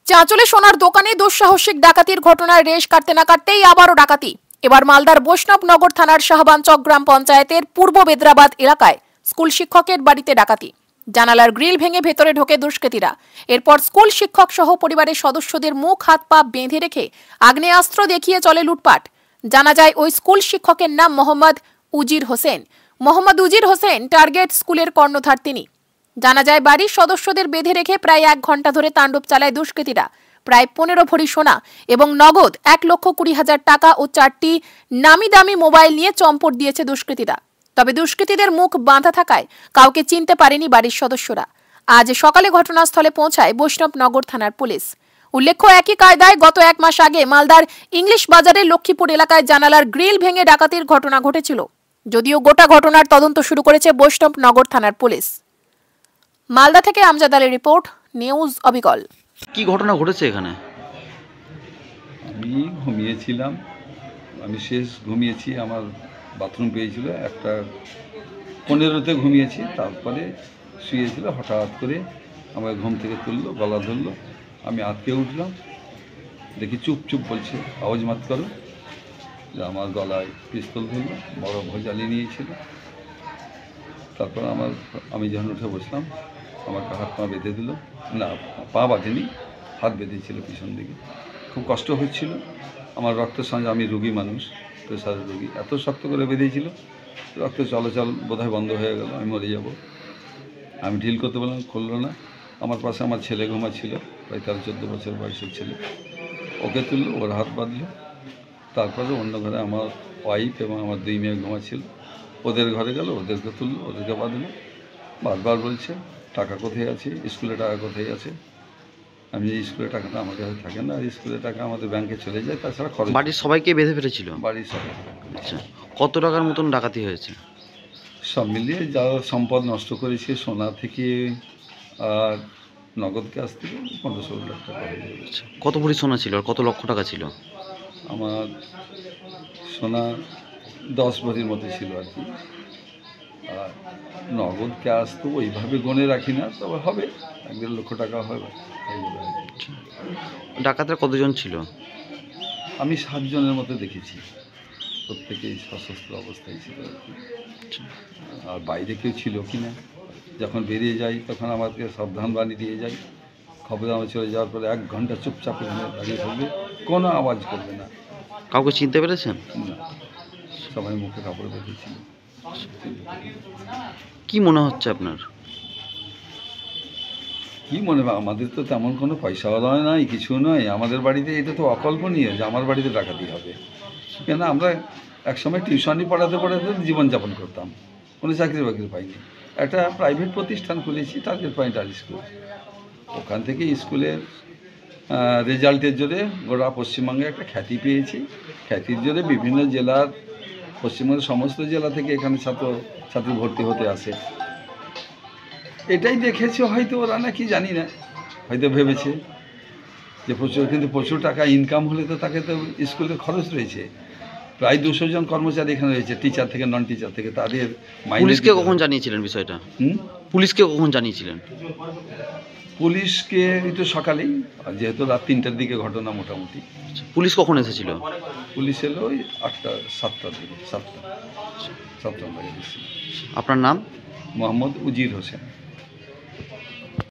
চাঁচলে সোনার দোকানে দুঃসাহসিক ডাকাতির ঘটনায় রেশ কাটতে না কাটতেই আবারও ডাকাতি। এবার মালদার বৈষ্ণবনগর থানার শাহবাঞ্চক গ্রাম পঞ্চায়েতের পূর্ব বেদরাবাদ এলাকায় স্কুল শিক্ষকের বাড়িতে ডাকাতি। জানালার গ্রিল ভেঙে ভেতরে ঢোকে দুষ্কৃতীরা। এরপর স্কুল শিক্ষক সহ পরিবারের সদস্যদের মুখ হাত পা বেঁধে রেখে আগ্নেয়াস্ত্র দেখিয়ে চলে লুটপাট। জানা যায় ওই স্কুল শিক্ষকের নাম মোহাম্মদ উজির হোসেন। মোহাম্মদ উজির হোসেন টার্গেট স্কুলের কর্ণধার তিনি। জানা যায় বাড়ির সদস্যদের বেঁধে রেখে প্রায় 1 ঘন্টা ধরে তাণ্ডব চালায় দুষ্কৃতীরা। প্রায় 15 ভরি সোনা এবং নগদ 1,20,000 টাকা ও 4টি নামি দামি মোবাইল নিয়ে চম্পট দিয়েছে দুষ্কৃতীরা। তবে দুষ্কৃতীদের মুখ বাঁধা থাকায় কাউকে চিনতে পারেনি বাড়ির সদস্যরা। আজ সকালে ঘটনাস্থলে পৌঁছায় বৈষ্ণবনগর থানার পুলিশ। উল্লেখ্য, একই কায়দায় গত 1 মাস আগে মালদার ইংলিশ বাজারের লক্ষ্মীপুর এলাকায় জানালার গ্রিল ভেঙে ডাকাতির ঘটনা ঘটেছিল। যদিও গোটা ঘটনার তদন্ত শুরু করেছে বৈষ্ণবনগর থানার পুলিশ। মালদা থেকে আমজাদ আলীর রিপোর্ট, নিউজ অবিকল। কি ঘটনা ঘটেছে এখানে? আমি ঘুমিয়েছিলাম, আমি শেষ ঘুমিয়েছি, আমার বাথরুম পেয়েছিল 1:15 ঘুমিয়েছি। তারপরে শুয়েছিল, হঠাৎ করে আমার ঘুম থেকে তুললো, গলা ধরলো, আমি আটকে উঠলাম, দেখি চুপ চুপ বলছে, আওয়াজ মাত করো। যে আমার গলায় পিস্তল ধরলো, বড় ভোজালি নিয়েছিল। তারপর আমি যখন উঠে বসলাম, আমাকে হাত পা বেঁধে দিল, না পা বাঁধেনি, হাত বেঁধেছিল পিছন দিকে। খুব কষ্ট হচ্ছিল, আমার রক্ত সঞ্চার, আমি রোগী মানুষ, প্রেশারের রোগী, এত শক্ত করে বেঁধেছিল, রক্ত চলাচল বোধহয় বন্ধ হয়ে গেল, আমি মরে যাব। আমি ঢিল করতে বললাম, খুললো না। আমার পাশে আমার ছেলে ঘুমাচ্ছিল, প্রায় 13-14 বছর বয়সের ছেলে, ওকে তুললো, ওর হাত বাঁধলো। তারপরে অন্য ঘরে আমার ওয়াইফ এবং আমার 2 মেয়ে ঘুমাচ্ছিল, ওদের ঘরে গেল, ওদেরকে তুললো, ওদেরকে বাঁধলো। বারবার বলছে, টাকা কোথায় আছে, স্কুলে টাকা কোথায় আছে। আমি যে স্কুলের টাকাটা আমার কাছে থাকে না, স্কুলের টাকা আমাদের ব্যাংকে চলে যায়, তাছাড়া খরচ। বাড়ির সবাইকে বেঁধে ফেলেছিল? বাড়ির সবাই। আচ্ছা, কত টাকার মতন ডাকাতি হয়েছে? সব মিলিয়ে যা সম্পদ নষ্ট করেছে, সোনা থেকে আর নগদ ক্যাশ থেকে 15-16 লাখ টাকা হয়ে যাবে। আচ্ছা, কত ভরি সোনা ছিল আর কত লক্ষ টাকা ছিল? আমার সোনা 10 ভরির মতো ছিল আর কি। আর নগদ ক্যাশ তো ওইভাবে গনে রাখি না, তবে হবে 1-1.5 লক্ষ টাকা হবে। ডাকাতরা কতজন ছিল? আমি 7 জনের মতো দেখেছি, প্রত্যেকেই সশস্ত্র অবস্থায় ছিল আর কি। আর বাইরে কেউ ছিল কি না, যখন বেরিয়ে যাই তখন আমাকে সাবধান বাণী দিয়ে যাই, খবর আমার চলে যাওয়ার পরে 1 ঘন্টা চুপচাপ এখানে দাঁড়িয়ে থাকবে, কোনো আওয়াজ করবে না। কাউকে চিনতে পেরেছেন? না, সবাই মুখে কাপড় বেঁধেছিল। কি মনে হচ্ছে আপনার? কী মনে হয়, আমাদের তো তেমন কোনো পয়সাওয়ালা নয়, কিছু নয়। আমাদের বাড়িতে এটা তো অকল্পনীয় যে আমার বাড়িতে ডাকাতি হবে। কেন, আমরা একসময় টিউশনি পড়াতে পড়াতে জীবনযাপন করতাম, কোনো চাকরি বাকরি পাইনি। একটা প্রাইভেট প্রতিষ্ঠান খুলেছি, টার্গেট পয়েন্ট আর স্কুল। ওখান থেকে স্কুলের রেজাল্টের জোরে গোটা পশ্চিমবঙ্গে একটা খ্যাতি পেয়েছি। খ্যাতির জোরে বিভিন্ন জেলার, পশ্চিমবঙ্গের সমস্ত জেলা থেকে এখানে ছাত্রী ভর্তি হতে আসে। এটাই দেখেছে হয়তো ওরা, নাকি জানি না, হয়তো ভেবেছে যে প্রচুর, কিন্তু প্রচুর টাকা ইনকাম হলে তো তাকে তো স্কুলের খরচ রয়েছে। প্রায় 200 জন কর্মচারী এখানে রয়েছে, টিচার থেকে নন টিচার থেকে, তাদের পুলিশকে কখন জানিয়েছিলেন বিষয়টা? পুলিশকে কখন জানিয়েছিলেন? পুলিশকে একটু সকালেই, যেহেতু রাত 3টার দিকে ঘটনা মোটামুটি। পুলিশ কখন এসেছিল? পুলিশ এলো ওই 7টার দিকে, 7টা নাগাদ এসেছিল। আপনার নাম? মোহাম্মদ উজির হোসেন।